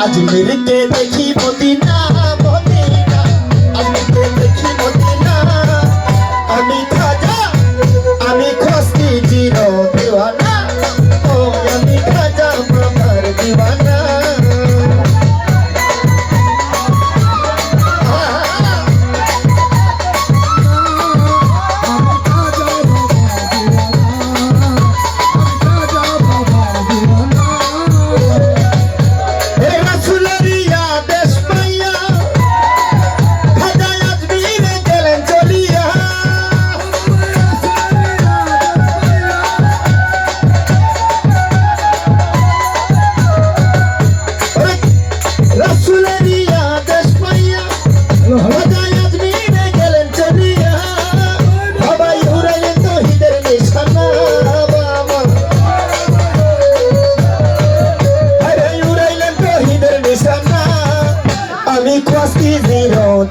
अजमेर के देखी Medina Medina Ajmer के देखी मदीना आमी खाजा आमी खस्ती जिरो दीवाना ओ आमी खाजा बाबार दीवाना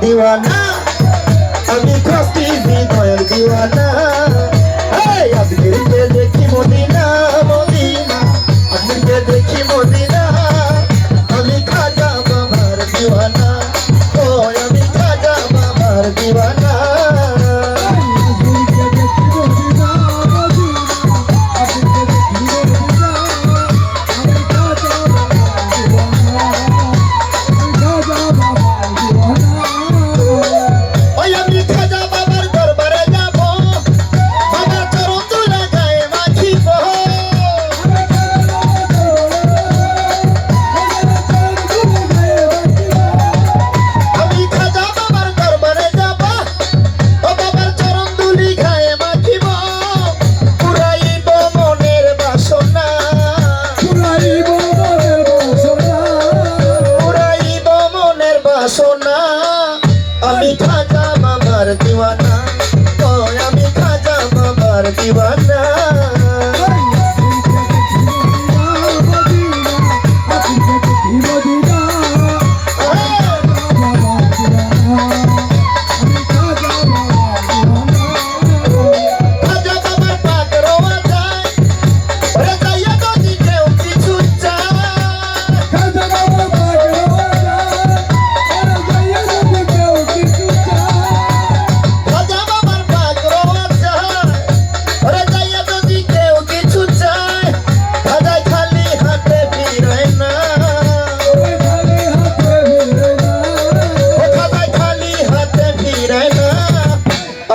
दीवाना अभी खोस्ती दीवार दीवाना अजमेर के देखी मदीना मदीना अजमेर के देखी मदीना अभी खाजा बाबार दीवाना ओ अभी खाजा बाबार दीवाना सोना अमी खाजा बाबार दीवाना ओ अमी खाजा बाबार दीवाना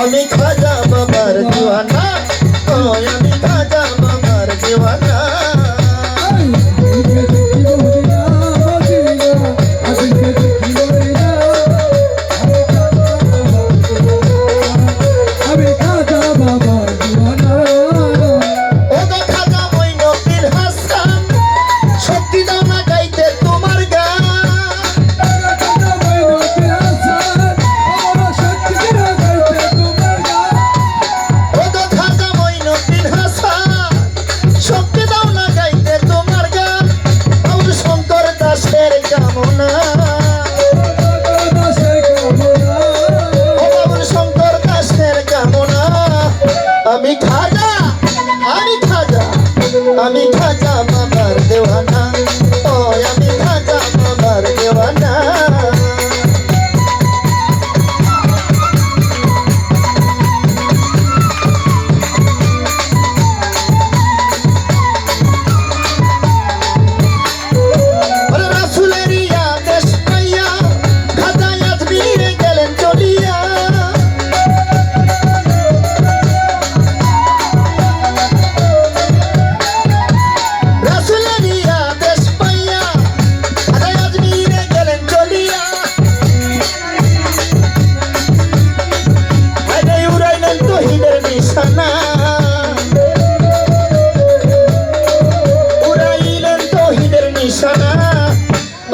अमी खाजा बाबार दीवाना ओ अमी खाजा बाबार दीवाना আমি খাজা বাবার দেওয়ানা ও আমি খাজা বাবার দেওয়ানা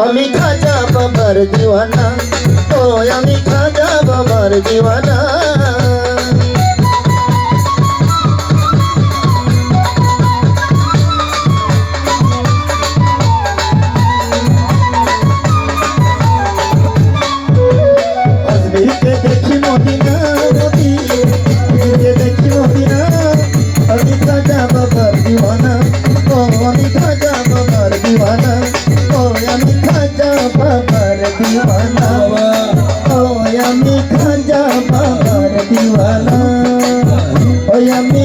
আমি খাজা বাবার দীওয়ানা ও আমি খাজা বাবার দীওয়ানা अजमेर के देखी मदीना देखी मदीना আমি খাজা বাবার दीवाना ओ আমি খাজা বাবার दीवाना ओ আমি খাজা আমি খাজা বাবার দিওয়ানা, ওই আমি